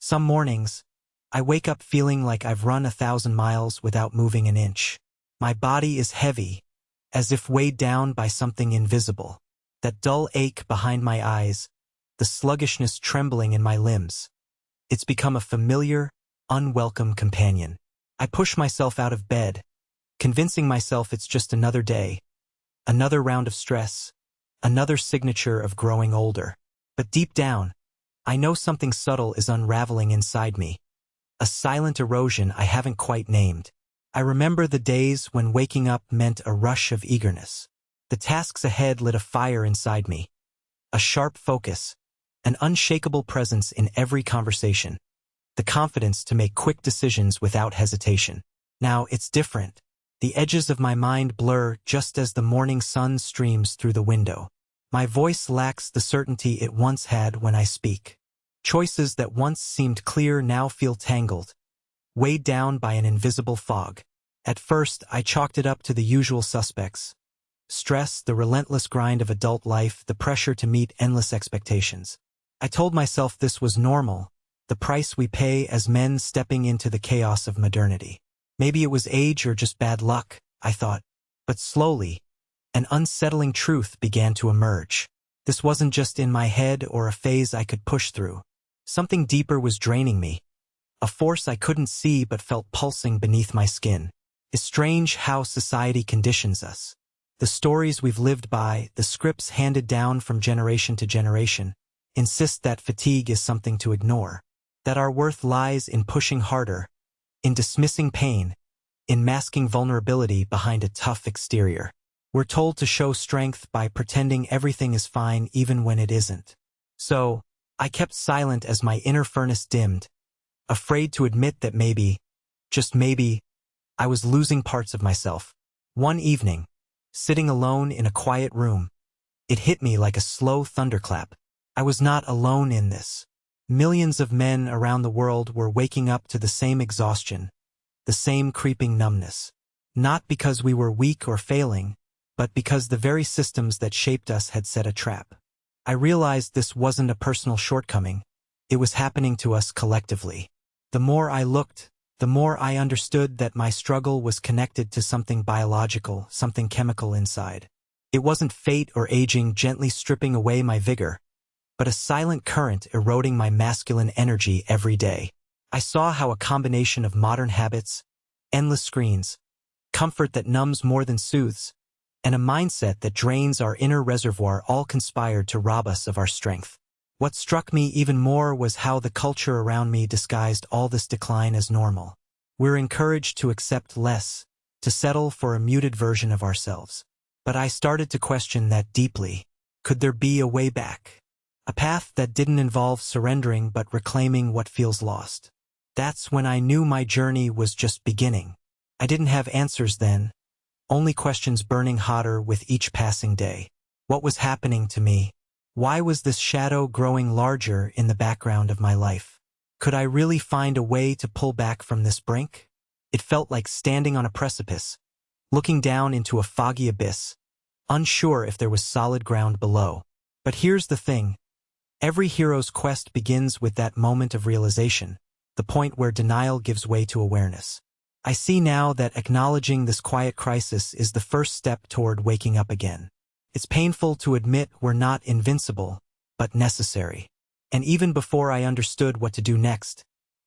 Some mornings, I wake up feeling like I've run 1,000 miles without moving an inch. My body is heavy, as if weighed down by something invisible. That dull ache behind my eyes, the sluggishness trembling in my limbs. It's become a familiar, unwelcome companion. I push myself out of bed, convincing myself it's just another day, another round of stress, another signature of growing older. But deep down, I know something subtle is unraveling inside me. A silent erosion I haven't quite named. I remember the days when waking up meant a rush of eagerness. The tasks ahead lit a fire inside me. A sharp focus, an unshakable presence in every conversation. The confidence to make quick decisions without hesitation. Now it's different. The edges of my mind blur just as the morning sun streams through the window. My voice lacks the certainty it once had when I speak. Choices that once seemed clear now feel tangled, weighed down by an invisible fog. At first, I chalked it up to the usual suspects. Stress, the relentless grind of adult life, the pressure to meet endless expectations. I told myself this was normal, the price we pay as men stepping into the chaos of modernity. Maybe it was age or just bad luck, I thought. But slowly, an unsettling truth began to emerge. This wasn't just in my head or a phase I could push through. Something deeper was draining me. A force I couldn't see but felt pulsing beneath my skin. It's strange how society conditions us. The stories we've lived by, the scripts handed down from generation to generation, insist that fatigue is something to ignore. That our worth lies in pushing harder, in dismissing pain, in masking vulnerability behind a tough exterior. We're told to show strength by pretending everything is fine even when it isn't. So, I kept silent as my inner furnace dimmed, afraid to admit that maybe, just maybe, I was losing parts of myself. One evening, sitting alone in a quiet room, it hit me like a slow thunderclap. I was not alone in this. Millions of men around the world were waking up to the same exhaustion, the same creeping numbness. Not because we were weak or failing, but because the very systems that shaped us had set a trap. I realized this wasn't a personal shortcoming. It was happening to us collectively. The more I looked, the more I understood that my struggle was connected to something biological, something chemical inside. It wasn't fate or aging gently stripping away my vigor, but a silent current eroding my masculine energy every day. I saw how a combination of modern habits, endless screens, comfort that numbs more than soothes, and a mindset that drains our inner reservoir all conspired to rob us of our strength. What struck me even more was how the culture around me disguised all this decline as normal. We're encouraged to accept less, to settle for a muted version of ourselves. But I started to question that deeply. Could there be a way back? A path that didn't involve surrendering but reclaiming what feels lost. That's when I knew my journey was just beginning. I didn't have answers then, only questions burning hotter with each passing day. What was happening to me? Why was this shadow growing larger in the background of my life? Could I really find a way to pull back from this brink? It felt like standing on a precipice, looking down into a foggy abyss, unsure if there was solid ground below. But here's the thing. Every hero's quest begins with that moment of realization, the point where denial gives way to awareness. I see now that acknowledging this quiet crisis is the first step toward waking up again. It's painful to admit we're not invincible, but necessary. And even before I understood what to do next,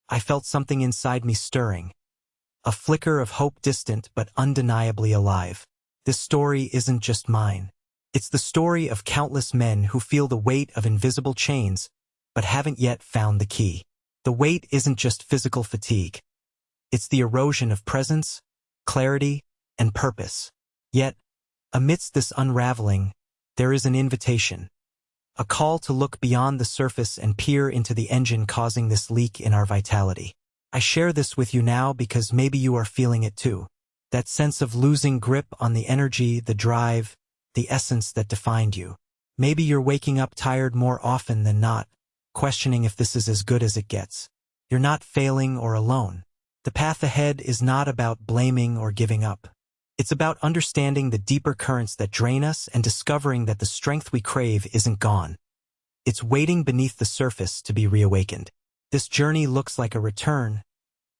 I felt something inside me stirring. A flicker of hope, distant but undeniably alive. This story isn't just mine. It's the story of countless men who feel the weight of invisible chains, but haven't yet found the key. The weight isn't just physical fatigue. It's the erosion of presence, clarity, and purpose. Yet, amidst this unraveling, there is an invitation. A call to look beyond the surface and peer into the engine causing this leak in our vitality. I share this with you now because maybe you are feeling it too. That sense of losing grip on the energy, the drive, the essence that defined you. Maybe you're waking up tired more often than not, questioning if this is as good as it gets. You're not failing or alone. The path ahead is not about blaming or giving up. It's about understanding the deeper currents that drain us and discovering that the strength we crave isn't gone. It's waiting beneath the surface to be reawakened. This journey looks like a return,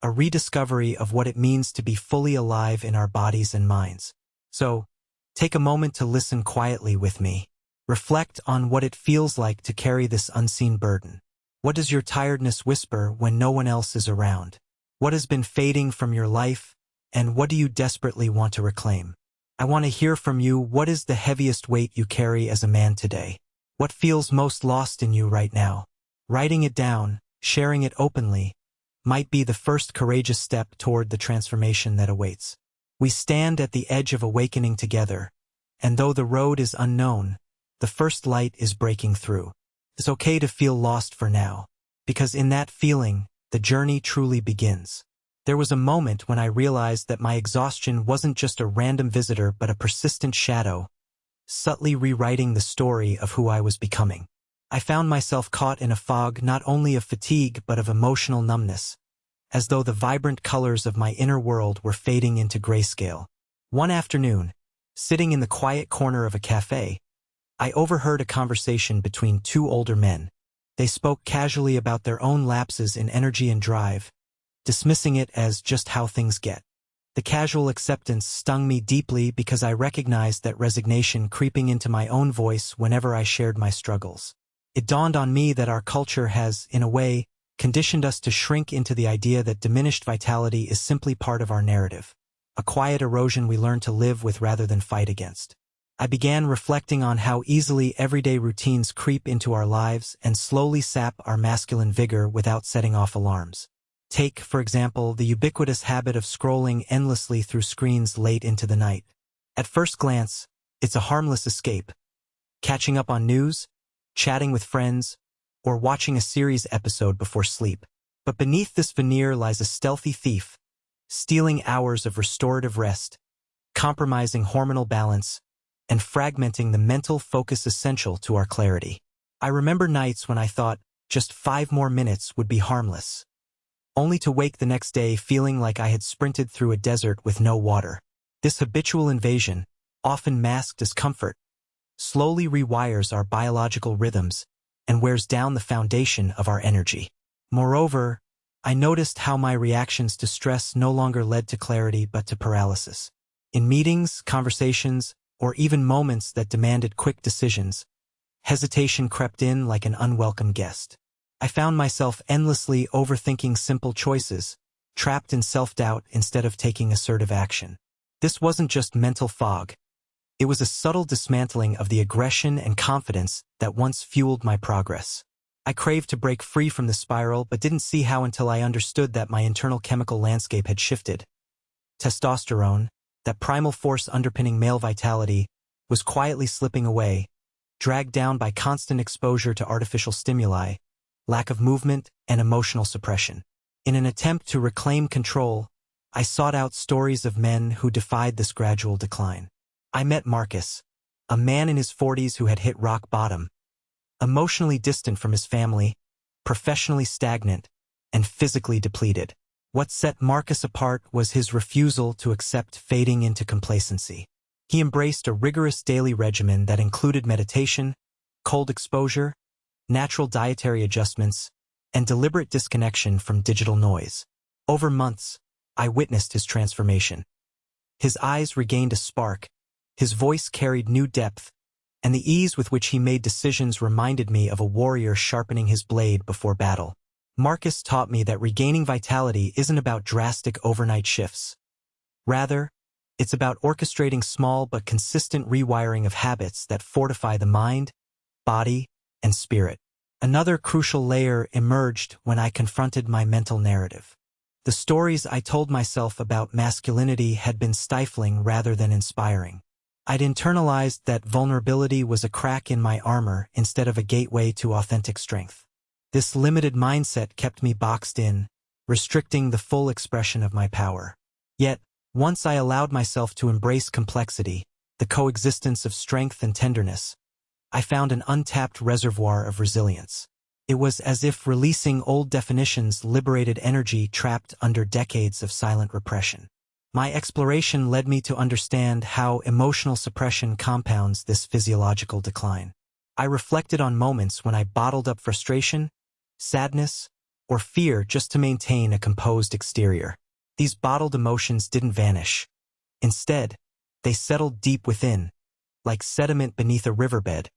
a rediscovery of what it means to be fully alive in our bodies and minds. So, take a moment to listen quietly with me. Reflect on what it feels like to carry this unseen burden. What does your tiredness whisper when no one else is around? What has been fading from your life, and what do you desperately want to reclaim? I want to hear from you. What is the heaviest weight you carry as a man today? What feels most lost in you right now? Writing it down, sharing it openly, might be the first courageous step toward the transformation that awaits. We stand at the edge of awakening together, and though the road is unknown, the first light is breaking through. It's okay to feel lost for now, because in that feeling, the journey truly begins. There was a moment when I realized that my exhaustion wasn't just a random visitor but a persistent shadow, subtly rewriting the story of who I was becoming. I found myself caught in a fog not only of fatigue but of emotional numbness, as though the vibrant colors of my inner world were fading into grayscale. One afternoon, sitting in the quiet corner of a cafe, I overheard a conversation between two older men. They spoke casually about their own lapses in energy and drive, dismissing it as just how things get. The casual acceptance stung me deeply because I recognized that resignation creeping into my own voice whenever I shared my struggles. It dawned on me that our culture has, in a way, conditioned us to shrink into the idea that diminished vitality is simply part of our narrative, a quiet erosion we learn to live with rather than fight against. I began reflecting on how easily everyday routines creep into our lives and slowly sap our masculine vigor without setting off alarms. Take, for example, the ubiquitous habit of scrolling endlessly through screens late into the night. At first glance, it's a harmless escape. Catching up on news, chatting with friends, or watching a series episode before sleep. But beneath this veneer lies a stealthy thief, stealing hours of restorative rest, compromising hormonal balance, and fragmenting the mental focus essential to our clarity. I remember nights when I thought just 5 more minutes would be harmless, only to wake the next day feeling like I had sprinted through a desert with no water. This habitual invasion, often masked as comfort, slowly rewires our biological rhythms and wears down the foundation of our energy. Moreover, I noticed how my reactions to stress no longer led to clarity but to paralysis. In meetings, conversations, or even moments that demanded quick decisions, hesitation crept in like an unwelcome guest. I found myself endlessly overthinking simple choices, trapped in self-doubt instead of taking assertive action. This wasn't just mental fog. It was a subtle dismantling of the aggression and confidence that once fueled my progress. I craved to break free from the spiral but didn't see how until I understood that my internal chemical landscape had shifted. Testosterone, that primal force underpinning male vitality, was quietly slipping away, dragged down by constant exposure to artificial stimuli, lack of movement, and emotional suppression. In an attempt to reclaim control, I sought out stories of men who defied this gradual decline. I met Marcus, a man in his 40s who had hit rock bottom, emotionally distant from his family, professionally stagnant, and physically depleted. What set Marcus apart was his refusal to accept fading into complacency. He embraced a rigorous daily regimen that included meditation, cold exposure, natural dietary adjustments, and deliberate disconnection from digital noise. Over months, I witnessed his transformation. His eyes regained a spark, his voice carried new depth, and the ease with which he made decisions reminded me of a warrior sharpening his blade before battle. Marcus taught me that regaining vitality isn't about drastic overnight shifts. Rather, it's about orchestrating small but consistent rewiring of habits that fortify the mind, body, and spirit. Another crucial layer emerged when I confronted my mental narrative. The stories I told myself about masculinity had been stifling rather than inspiring. I'd internalized that vulnerability was a crack in my armor instead of a gateway to authentic strength. This limited mindset kept me boxed in, restricting the full expression of my power. Yet, once I allowed myself to embrace complexity, the coexistence of strength and tenderness, I found an untapped reservoir of resilience. It was as if releasing old definitions liberated energy trapped under decades of silent repression. My exploration led me to understand how emotional suppression compounds this physiological decline. I reflected on moments when I bottled up frustration, sadness, or fear just to maintain a composed exterior. These bottled emotions didn't vanish. Instead, they settled deep within, like sediment beneath a riverbed,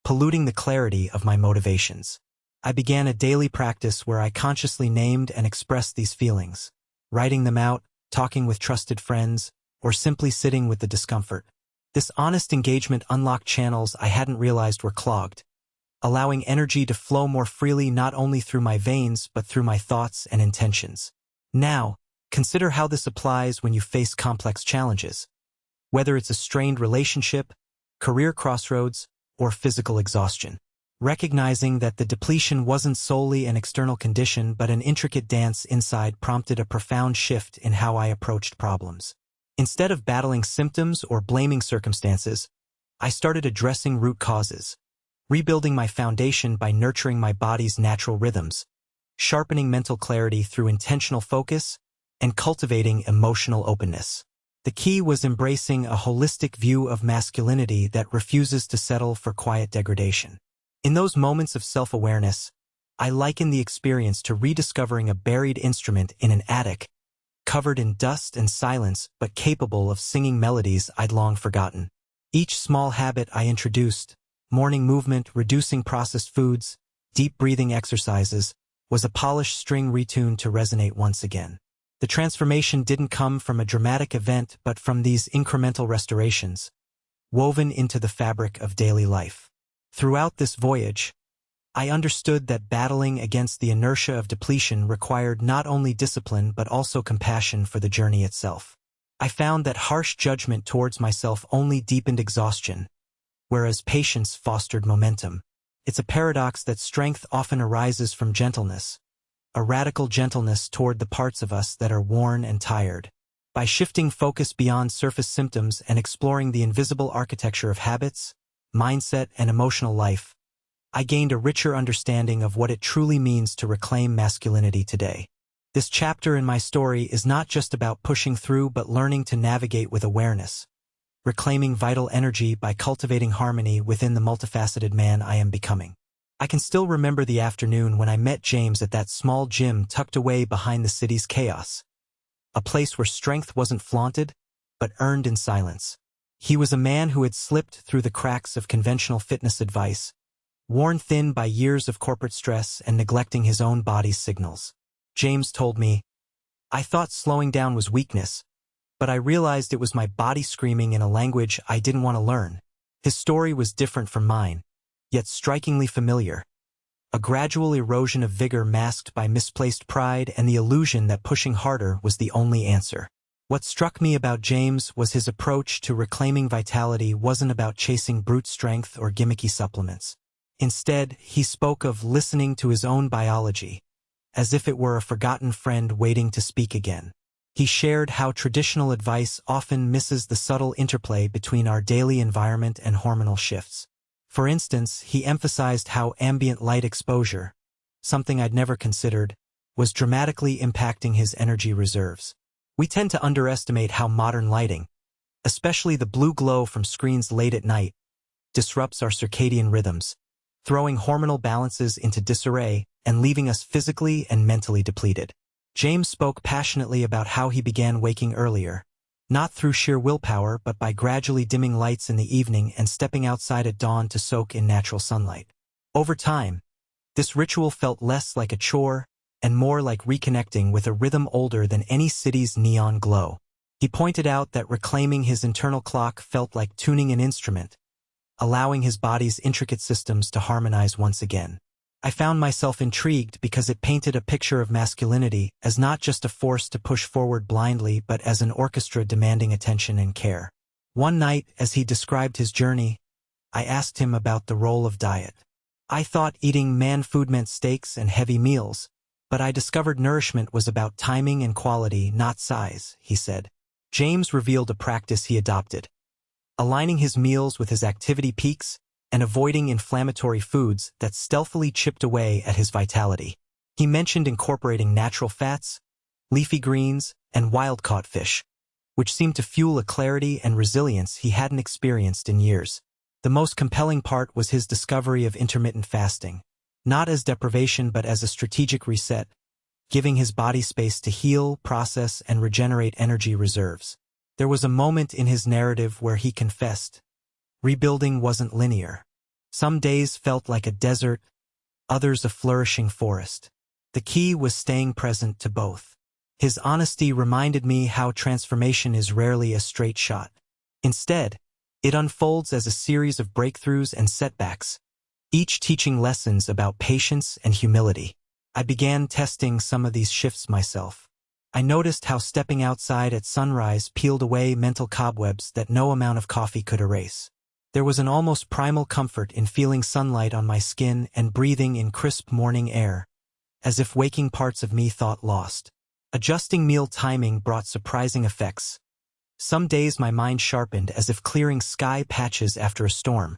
polluting the clarity of my motivations. I began a daily practice where I consciously named and expressed these feelings, writing them out, talking with trusted friends, or simply sitting with the discomfort. This honest engagement unlocked channels I hadn't realized were clogged, allowing energy to flow more freely not only through my veins but through my thoughts and intentions. Now, consider how this applies when you face complex challenges. Whether it's a strained relationship, career crossroads, or physical exhaustion. Recognizing that the depletion wasn't solely an external condition but an intricate dance inside prompted a profound shift in how I approached problems. Instead of battling symptoms or blaming circumstances, I started addressing root causes, rebuilding my foundation by nurturing my body's natural rhythms, sharpening mental clarity through intentional focus, and cultivating emotional openness. The key was embracing a holistic view of masculinity that refuses to settle for quiet degradation. In those moments of self-awareness, I liken the experience to rediscovering a buried instrument in an attic, covered in dust and silence but capable of singing melodies I'd long forgotten. Each small habit I introduced, morning movement, reducing processed foods, deep breathing exercises, was a polished string retuned to resonate once again. The transformation didn't come from a dramatic event but from these incremental restorations, woven into the fabric of daily life. Throughout this voyage, I understood that battling against the inertia of depletion required not only discipline but also compassion for the journey itself. I found that harsh judgment towards myself only deepened exhaustion, whereas patience fostered momentum. It's a paradox that strength often arises from gentleness, a radical gentleness toward the parts of us that are worn and tired. By shifting focus beyond surface symptoms and exploring the invisible architecture of habits, mindset, and emotional life, I gained a richer understanding of what it truly means to reclaim masculinity today. This chapter in my story is not just about pushing through but learning to navigate with awareness, reclaiming vital energy by cultivating harmony within the multifaceted man I am becoming. I can still remember the afternoon when I met James at that small gym tucked away behind the city's chaos, a place where strength wasn't flaunted, but earned in silence. He was a man who had slipped through the cracks of conventional fitness advice, worn thin by years of corporate stress and neglecting his own body's signals. James told me, "I thought slowing down was weakness, but I realized it was my body screaming in a language I didn't want to learn." His story was different from mine, yet strikingly familiar. A gradual erosion of vigor masked by misplaced pride and the illusion that pushing harder was the only answer. What struck me about James was his approach to reclaiming vitality wasn't about chasing brute strength or gimmicky supplements. Instead, he spoke of listening to his own biology, as if it were a forgotten friend waiting to speak again. He shared how traditional advice often misses the subtle interplay between our daily environment and hormonal shifts. For instance, he emphasized how ambient light exposure, something I'd never considered, was dramatically impacting his energy reserves. We tend to underestimate how modern lighting, especially the blue glow from screens late at night, disrupts our circadian rhythms, throwing hormonal balances into disarray and leaving us physically and mentally depleted. James spoke passionately about how he began waking earlier, not through sheer willpower but by gradually dimming lights in the evening and stepping outside at dawn to soak in natural sunlight. Over time, this ritual felt less like a chore and more like reconnecting with a rhythm older than any city's neon glow. He pointed out that reclaiming his internal clock felt like tuning an instrument, allowing his body's intricate systems to harmonize once again. I found myself intrigued because it painted a picture of masculinity as not just a force to push forward blindly but as an orchestra demanding attention and care. One night, as he described his journey, I asked him about the role of diet. I thought eating man food meant steaks and heavy meals, but I discovered nourishment was about timing and quality, not size, he said. James revealed a practice he adopted, aligning his meals with his activity peaks and avoiding inflammatory foods that stealthily chipped away at his vitality. He mentioned incorporating natural fats, leafy greens, and wild-caught fish, which seemed to fuel a clarity and resilience he hadn't experienced in years. The most compelling part was his discovery of intermittent fasting, not as deprivation but as a strategic reset, giving his body space to heal, process, and regenerate energy reserves. There was a moment in his narrative where he confessed, rebuilding wasn't linear. Some days felt like a desert, others a flourishing forest. The key was staying present to both. His honesty reminded me how transformation is rarely a straight shot. Instead, it unfolds as a series of breakthroughs and setbacks, each teaching lessons about patience and humility. I began testing some of these shifts myself. I noticed how stepping outside at sunrise peeled away mental cobwebs that no amount of coffee could erase. There was an almost primal comfort in feeling sunlight on my skin and breathing in crisp morning air, as if waking parts of me thought lost. Adjusting meal timing brought surprising effects. Some days my mind sharpened as if clearing sky patches after a storm,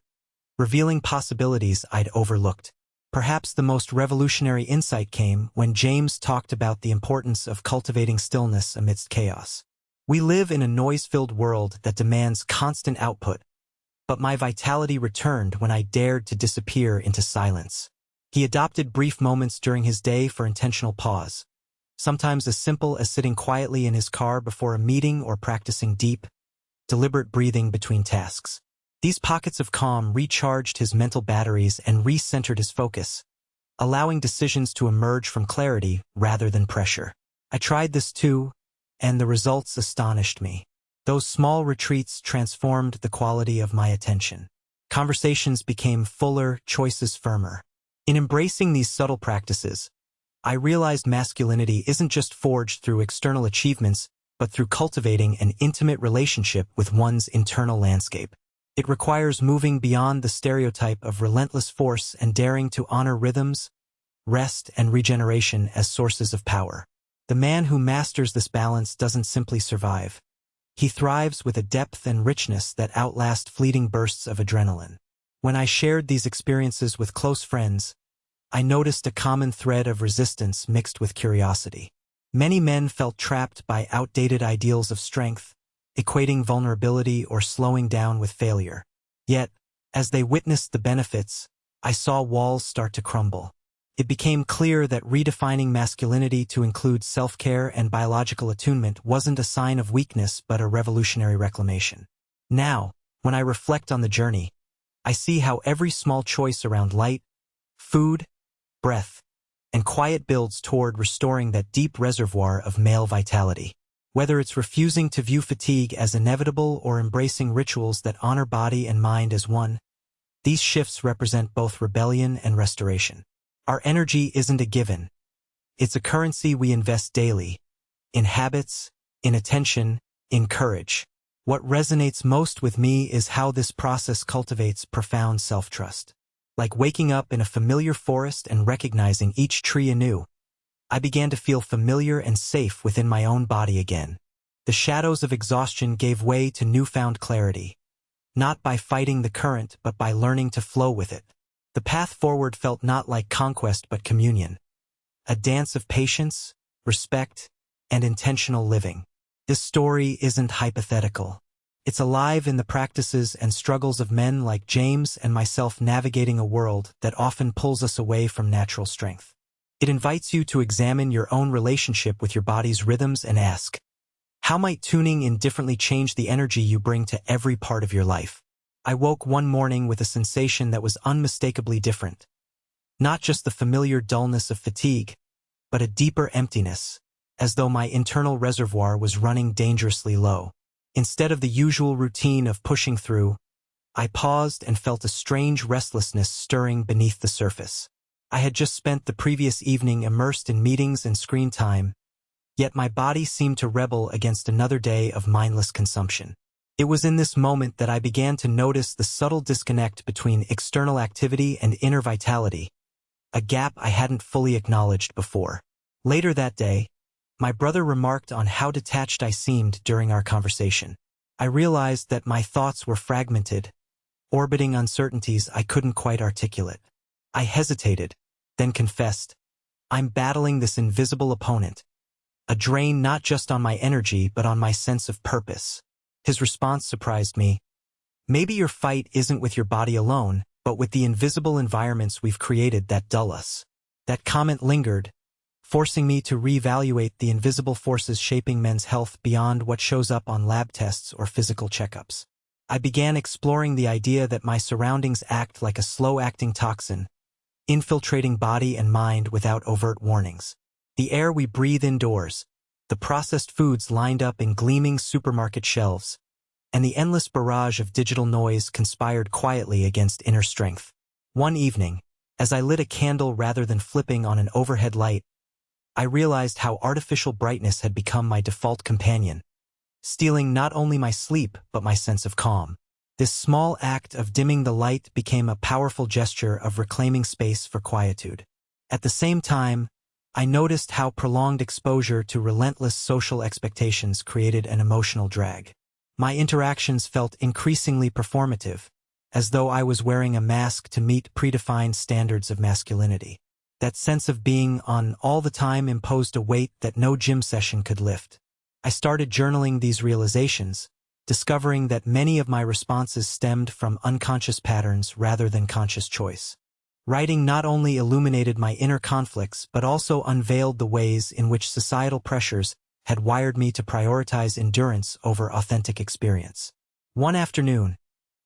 revealing possibilities I'd overlooked. Perhaps the most revolutionary insight came when James talked about the importance of cultivating stillness amidst chaos. We live in a noise-filled world that demands constant output, but my vitality returned when I dared to disappear into silence. He adopted brief moments during his day for intentional pause, sometimes as simple as sitting quietly in his car before a meeting or practicing deep, deliberate breathing between tasks. These pockets of calm recharged his mental batteries and recentered his focus, allowing decisions to emerge from clarity rather than pressure. I tried this too, and the results astonished me. Those small retreats transformed the quality of my attention. Conversations became fuller, choices firmer. In embracing these subtle practices, I realized masculinity isn't just forged through external achievements, but through cultivating an intimate relationship with one's internal landscape. It requires moving beyond the stereotype of relentless force and daring to honor rhythms, rest, and regeneration as sources of power. The man who masters this balance doesn't simply survive. He thrives with a depth and richness that outlast fleeting bursts of adrenaline. When I shared these experiences with close friends, I noticed a common thread of resistance mixed with curiosity. Many men felt trapped by outdated ideals of strength, equating vulnerability or slowing down with failure. Yet, as they witnessed the benefits, I saw walls start to crumble. It became clear that redefining masculinity to include self-care and biological attunement wasn't a sign of weakness but a revolutionary reclamation. Now, when I reflect on the journey, I see how every small choice around light, food, breath, and quiet builds toward restoring that deep reservoir of male vitality. Whether it's refusing to view fatigue as inevitable or embracing rituals that honor body and mind as one, these shifts represent both rebellion and restoration. Our energy isn't a given. It's a currency we invest daily, in habits, in attention, in courage. What resonates most with me is how this process cultivates profound self-trust. Like waking up in a familiar forest and recognizing each tree anew, I began to feel familiar and safe within my own body again. The shadows of exhaustion gave way to newfound clarity, not by fighting the current but by learning to flow with it. The path forward felt not like conquest but communion, a dance of patience, respect, and intentional living. This story isn't hypothetical. It's alive in the practices and struggles of men like James and myself navigating a world that often pulls us away from natural strength. It invites you to examine your own relationship with your body's rhythms and ask, how might tuning in differently change the energy you bring to every part of your life? I woke one morning with a sensation that was unmistakably different. Not just the familiar dullness of fatigue, but a deeper emptiness, as though my internal reservoir was running dangerously low. Instead of the usual routine of pushing through, I paused and felt a strange restlessness stirring beneath the surface. I had just spent the previous evening immersed in meetings and screen time, yet my body seemed to rebel against another day of mindless consumption. It was in this moment that I began to notice the subtle disconnect between external activity and inner vitality, a gap I hadn't fully acknowledged before. Later that day, my brother remarked on how detached I seemed during our conversation. I realized that my thoughts were fragmented, orbiting uncertainties I couldn't quite articulate. I hesitated, then confessed, I'm battling this invisible opponent, a drain not just on my energy but on my sense of purpose. His response surprised me. Maybe your fight isn't with your body alone, but with the invisible environments we've created that dull us. That comment lingered, forcing me to reevaluate the invisible forces shaping men's health beyond what shows up on lab tests or physical checkups. I began exploring the idea that my surroundings act like a slow-acting toxin, infiltrating body and mind without overt warnings. The air we breathe indoors, the processed foods lined up in gleaming supermarket shelves, and the endless barrage of digital noise conspired quietly against inner strength. One evening, as I lit a candle rather than flipping on an overhead light, I realized how artificial brightness had become my default companion, stealing not only my sleep but my sense of calm. This small act of dimming the light became a powerful gesture of reclaiming space for quietude. At the same time, I noticed how prolonged exposure to relentless social expectations created an emotional drag. My interactions felt increasingly performative, as though I was wearing a mask to meet predefined standards of masculinity. That sense of being on all the time imposed a weight that no gym session could lift. I started journaling these realizations, discovering that many of my responses stemmed from unconscious patterns rather than conscious choice. Writing not only illuminated my inner conflicts but also unveiled the ways in which societal pressures had wired me to prioritize endurance over authentic experience. One afternoon,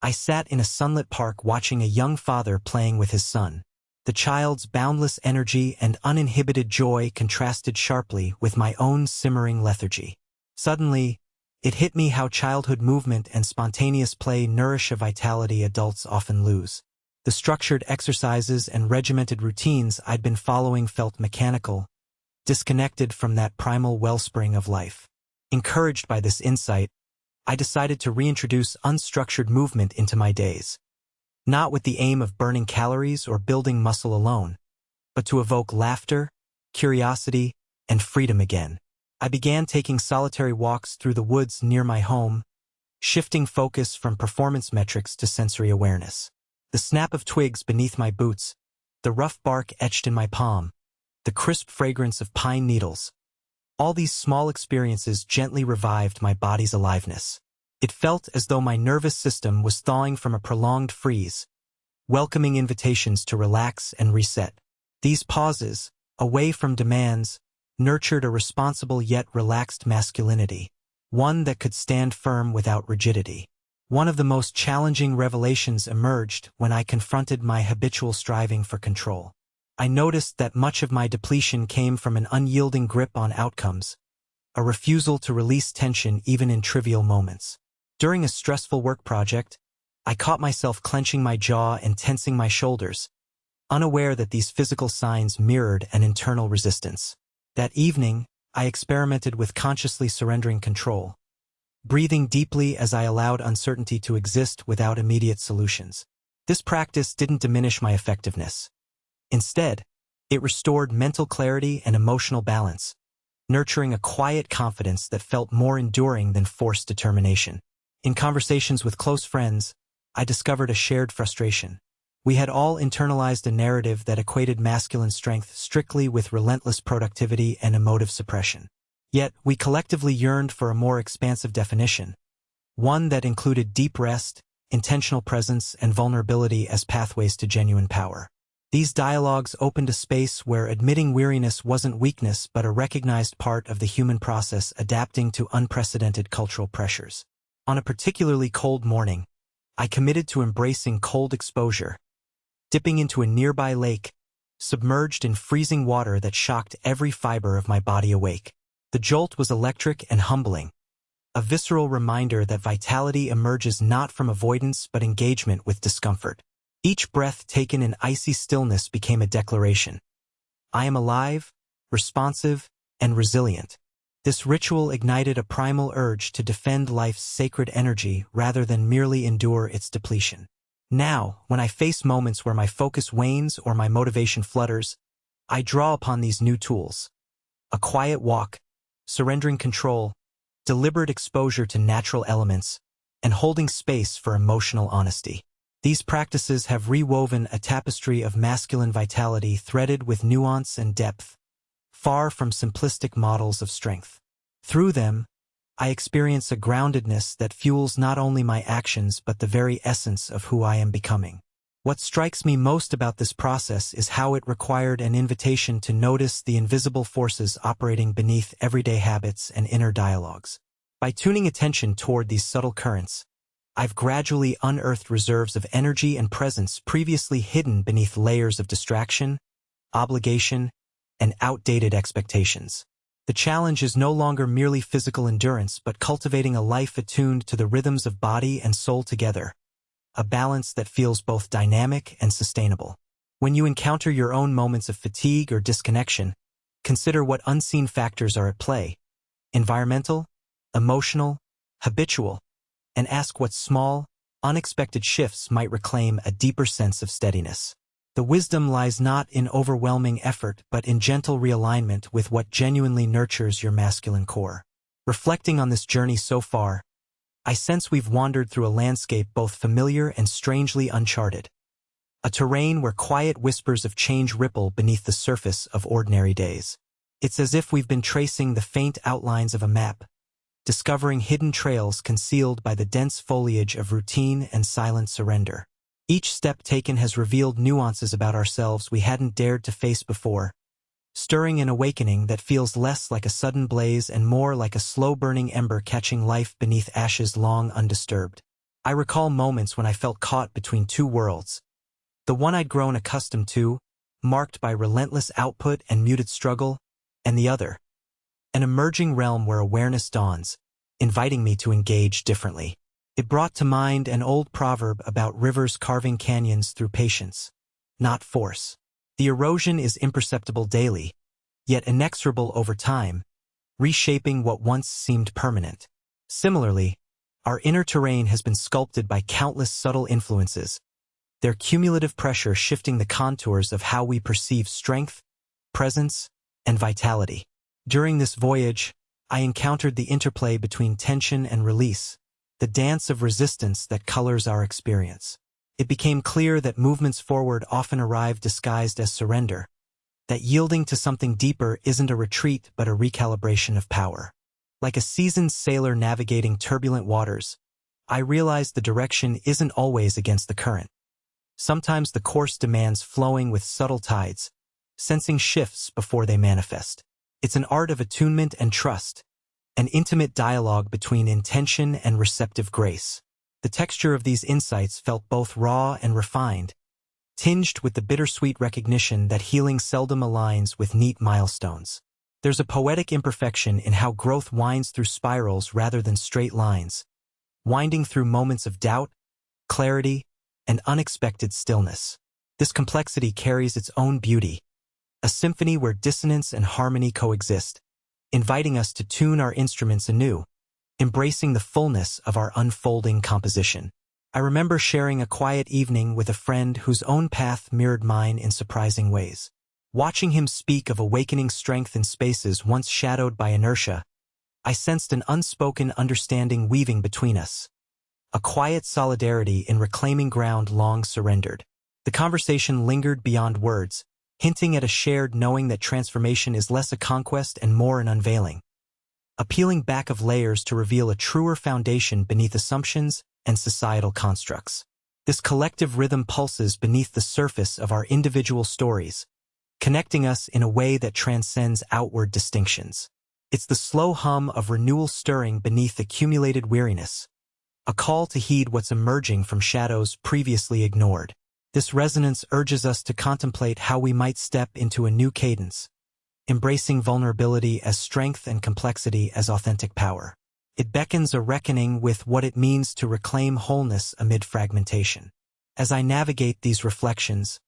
I sat in a sunlit park watching a young father playing with his son. The child's boundless energy and uninhibited joy contrasted sharply with my own simmering lethargy. Suddenly, it hit me how childhood movement and spontaneous play nourish a vitality adults often lose. The structured exercises and regimented routines I'd been following felt mechanical, disconnected from that primal wellspring of life. Encouraged by this insight, I decided to reintroduce unstructured movement into my days. Not with the aim of burning calories or building muscle alone, but to evoke laughter, curiosity, and freedom again. I began taking solitary walks through the woods near my home, shifting focus from performance metrics to sensory awareness. The snap of twigs beneath my boots, the rough bark etched in my palm, the crisp fragrance of pine needles. All these small experiences gently revived my body's aliveness. It felt as though my nervous system was thawing from a prolonged freeze, welcoming invitations to relax and reset. These pauses, away from demands, nurtured a responsible yet relaxed masculinity, one that could stand firm without rigidity. One of the most challenging revelations emerged when I confronted my habitual striving for control. I noticed that much of my depletion came from an unyielding grip on outcomes, a refusal to release tension even in trivial moments. During a stressful work project, I caught myself clenching my jaw and tensing my shoulders, unaware that these physical signs mirrored an internal resistance. That evening, I experimented with consciously surrendering control, breathing deeply as I allowed uncertainty to exist without immediate solutions. This practice didn't diminish my effectiveness. Instead, it restored mental clarity and emotional balance, nurturing a quiet confidence that felt more enduring than forced determination. In conversations with close friends, I discovered a shared frustration. We had all internalized a narrative that equated masculine strength strictly with relentless productivity and emotive suppression. Yet, we collectively yearned for a more expansive definition, one that included deep rest, intentional presence, and vulnerability as pathways to genuine power. These dialogues opened a space where admitting weariness wasn't weakness but a recognized part of the human process adapting to unprecedented cultural pressures. On a particularly cold morning, I committed to embracing cold exposure, dipping into a nearby lake, submerged in freezing water that shocked every fiber of my body awake. The jolt was electric and humbling, a visceral reminder that vitality emerges not from avoidance but engagement with discomfort. Each breath taken in icy stillness became a declaration. I am alive, responsive, and resilient. This ritual ignited a primal urge to defend life's sacred energy rather than merely endure its depletion. Now, when I face moments where my focus wanes or my motivation flutters, I draw upon these new tools. A quiet walk, surrendering control, deliberate exposure to natural elements, and holding space for emotional honesty. These practices have rewoven a tapestry of masculine vitality threaded with nuance and depth, far from simplistic models of strength. Through them, I experience a groundedness that fuels not only my actions but the very essence of who I am becoming. What strikes me most about this process is how it required an invitation to notice the invisible forces operating beneath everyday habits and inner dialogues. By tuning attention toward these subtle currents, I've gradually unearthed reserves of energy and presence previously hidden beneath layers of distraction, obligation, and outdated expectations. The challenge is no longer merely physical endurance but cultivating a life attuned to the rhythms of body and soul together, a balance that feels both dynamic and sustainable. When you encounter your own moments of fatigue or disconnection, consider what unseen factors are at play: environmental, emotional, habitual, and ask what small, unexpected shifts might reclaim a deeper sense of steadiness. The wisdom lies not in overwhelming effort but in gentle realignment with what genuinely nurtures your masculine core. Reflecting on this journey so far, I sense we've wandered through a landscape both familiar and strangely uncharted. A terrain where quiet whispers of change ripple beneath the surface of ordinary days. It's as if we've been tracing the faint outlines of a map, discovering hidden trails concealed by the dense foliage of routine and silent surrender. Each step taken has revealed nuances about ourselves we hadn't dared to face before, stirring an awakening that feels less like a sudden blaze and more like a slow-burning ember catching life beneath ashes long undisturbed. I recall moments when I felt caught between two worlds. The one I'd grown accustomed to, marked by relentless output and muted struggle, and the other, an emerging realm where awareness dawns, inviting me to engage differently. It brought to mind an old proverb about rivers carving canyons through patience, not force. The erosion is imperceptible daily, yet inexorable over time, reshaping what once seemed permanent. Similarly, our inner terrain has been sculpted by countless subtle influences, their cumulative pressure shifting the contours of how we perceive strength, presence, and vitality. During this voyage, I encountered the interplay between tension and release, the dance of resistance that colors our experience. It became clear that movements forward often arrive disguised as surrender, that yielding to something deeper isn't a retreat but a recalibration of power. Like a seasoned sailor navigating turbulent waters, I realized the direction isn't always against the current. Sometimes the course demands flowing with subtle tides, sensing shifts before they manifest. It's an art of attunement and trust, an intimate dialogue between intention and receptive grace. The texture of these insights felt both raw and refined, tinged with the bittersweet recognition that healing seldom aligns with neat milestones. There's a poetic imperfection in how growth winds through spirals rather than straight lines, winding through moments of doubt, clarity, and unexpected stillness. This complexity carries its own beauty, a symphony where dissonance and harmony coexist, inviting us to tune our instruments anew, embracing the fullness of our unfolding composition. I remember sharing a quiet evening with a friend whose own path mirrored mine in surprising ways. Watching him speak of awakening strength in spaces once shadowed by inertia, I sensed an unspoken understanding weaving between us, a quiet solidarity in reclaiming ground long surrendered. The conversation lingered beyond words, hinting at a shared knowing that transformation is less a conquest and more an unveiling, a peeling back of layers to reveal a truer foundation beneath assumptions and societal constructs. This collective rhythm pulses beneath the surface of our individual stories, connecting us in a way that transcends outward distinctions. It's the slow hum of renewal stirring beneath accumulated weariness, a call to heed what's emerging from shadows previously ignored. This resonance urges us to contemplate how we might step into a new cadence, embracing vulnerability as strength and complexity as authentic power. It beckons a reckoning with what it means to reclaim wholeness amid fragmentation. As I navigate these reflections,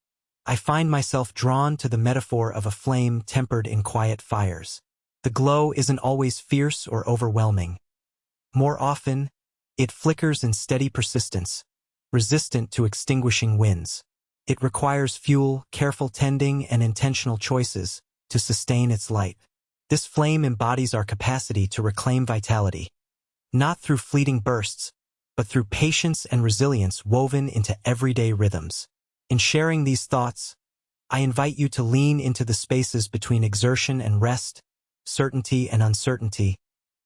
I find myself drawn to the metaphor of a flame tempered in quiet fires. The glow isn't always fierce or overwhelming. More often, it flickers in steady persistence, resistant to extinguishing winds. It requires fuel, careful tending, and intentional choices to sustain its light. This flame embodies our capacity to reclaim vitality, not through fleeting bursts, but through patience and resilience woven into everyday rhythms. In sharing these thoughts, I invite you to lean into the spaces between exertion and rest, certainty and uncertainty,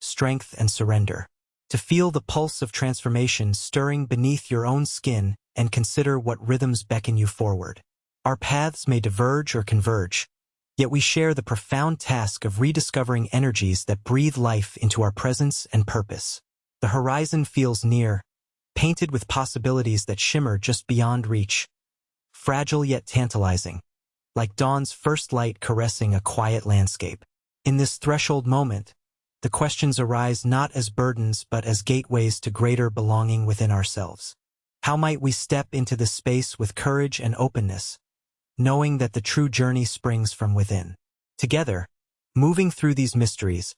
strength and surrender. to feel the pulse of transformation stirring beneath your own skin and consider what rhythms beckon you forward. Our paths may diverge or converge, yet we share the profound task of rediscovering energies that breathe life into our presence and purpose. The horizon feels near, painted with possibilities that shimmer just beyond reach, fragile yet tantalizing, like dawn's first light caressing a quiet landscape. In this threshold moment, the questions arise not as burdens but as gateways to greater belonging within ourselves. How might we step into this space with courage and openness, knowing that the true journey springs from within? Together, moving through these mysteries,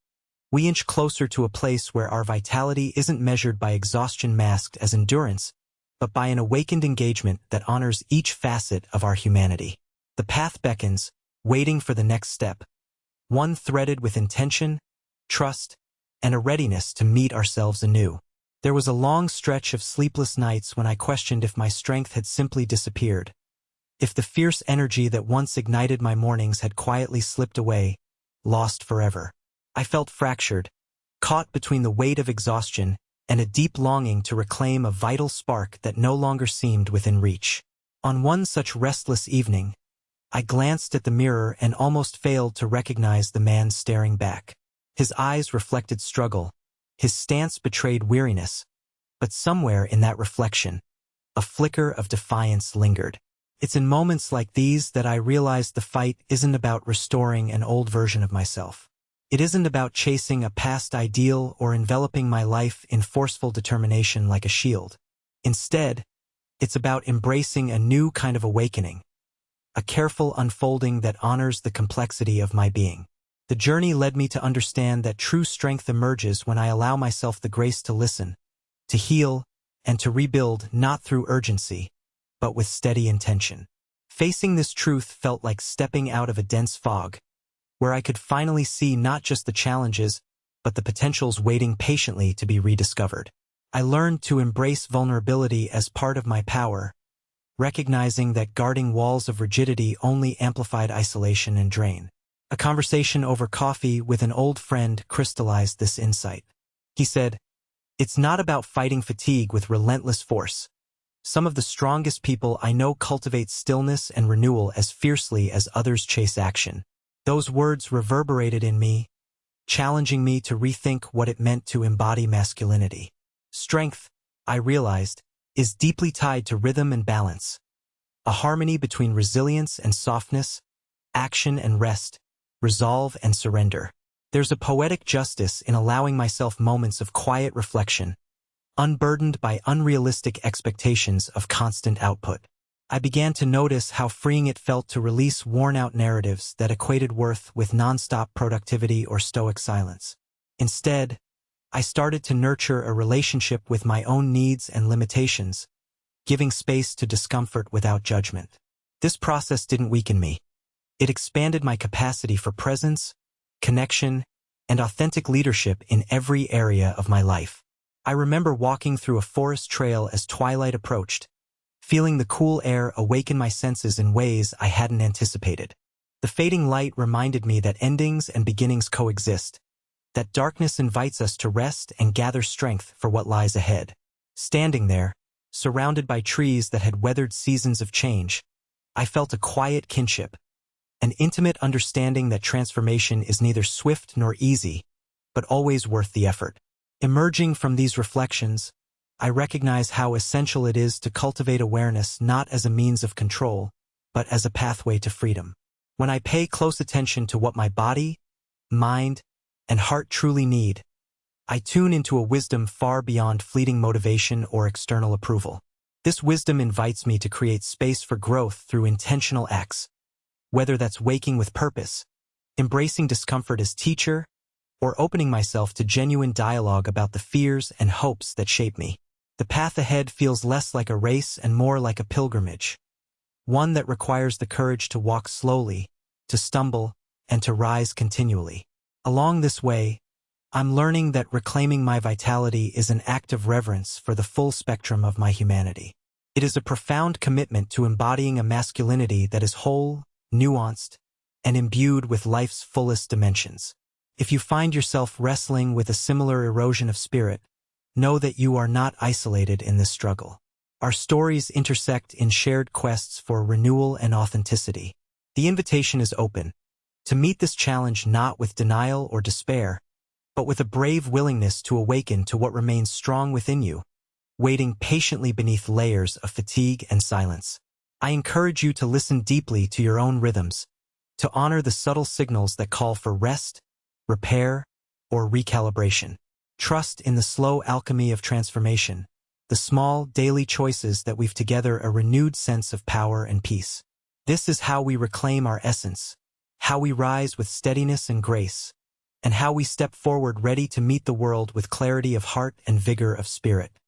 we inch closer to a place where our vitality isn't measured by exhaustion masked as endurance, but by an awakened engagement that honors each facet of our humanity. The path beckons, waiting for the next step, one threaded with intention, trust, and a readiness to meet ourselves anew. There was a long stretch of sleepless nights when I questioned if my strength had simply disappeared, if the fierce energy that once ignited my mornings had quietly slipped away, lost forever. I felt fractured, caught between the weight of exhaustion and a deep longing to reclaim a vital spark that no longer seemed within reach. On one such restless evening, I glanced at the mirror and almost failed to recognize the man staring back. His eyes reflected struggle, his stance betrayed weariness, but somewhere in that reflection, a flicker of defiance lingered. It's in moments like these that I realized the fight isn't about restoring an old version of myself. It isn't about chasing a past ideal or enveloping my life in forceful determination like a shield. Instead, it's about embracing a new kind of awakening, a careful unfolding that honors the complexity of my being. The journey led me to understand that true strength emerges when I allow myself the grace to listen, to heal, and to rebuild not through urgency, but with steady intention. Facing this truth felt like stepping out of a dense fog, where I could finally see not just the challenges, but the potentials waiting patiently to be rediscovered. I learned to embrace vulnerability as part of my power, recognizing that guarding walls of rigidity only amplified isolation and drain. A conversation over coffee with an old friend crystallized this insight. He said, "It's not about fighting fatigue with relentless force. Some of the strongest people I know cultivate stillness and renewal as fiercely as others chase action." Those words reverberated in me, challenging me to rethink what it meant to embody masculinity. Strength, I realized, is deeply tied to rhythm and balance, a harmony between resilience and softness, action and rest, resolve and surrender. There's a poetic justice in allowing myself moments of quiet reflection, unburdened by unrealistic expectations of constant output. I began to notice how freeing it felt to release worn-out narratives that equated worth with nonstop productivity or stoic silence. Instead, I started to nurture a relationship with my own needs and limitations, giving space to discomfort without judgment. This process didn't weaken me. It expanded my capacity for presence, connection, and authentic leadership in every area of my life. I remember walking through a forest trail as twilight approached, feeling the cool air awaken my senses in ways I hadn't anticipated. The fading light reminded me that endings and beginnings coexist, that darkness invites us to rest and gather strength for what lies ahead. Standing there, surrounded by trees that had weathered seasons of change, I felt a quiet kinship, an intimate understanding that transformation is neither swift nor easy, but always worth the effort. Emerging from these reflections, I recognize how essential it is to cultivate awareness not as a means of control, but as a pathway to freedom. When I pay close attention to what my body, mind, and heart truly need, I tune into a wisdom far beyond fleeting motivation or external approval. This wisdom invites me to create space for growth through intentional acts, whether that's waking with purpose, embracing discomfort as teacher, or opening myself to genuine dialogue about the fears and hopes that shape me. The path ahead feels less like a race and more like a pilgrimage, one that requires the courage to walk slowly, to stumble, and to rise continually. Along this way, I'm learning that reclaiming my vitality is an act of reverence for the full spectrum of my humanity. It is a profound commitment to embodying a masculinity that is whole, nuanced, and imbued with life's fullest dimensions. If you find yourself wrestling with a similar erosion of spirit, know that you are not isolated in this struggle. Our stories intersect in shared quests for renewal and authenticity. The invitation is open, to meet this challenge not with denial or despair, but with a brave willingness to awaken to what remains strong within you, waiting patiently beneath layers of fatigue and silence. I encourage you to listen deeply to your own rhythms, to honor the subtle signals that call for rest, repair, or recalibration. Trust in the slow alchemy of transformation, the small, daily choices that weave together a renewed sense of power and peace. This is how we reclaim our essence, how we rise with steadiness and grace, and how we step forward ready to meet the world with clarity of heart and vigor of spirit.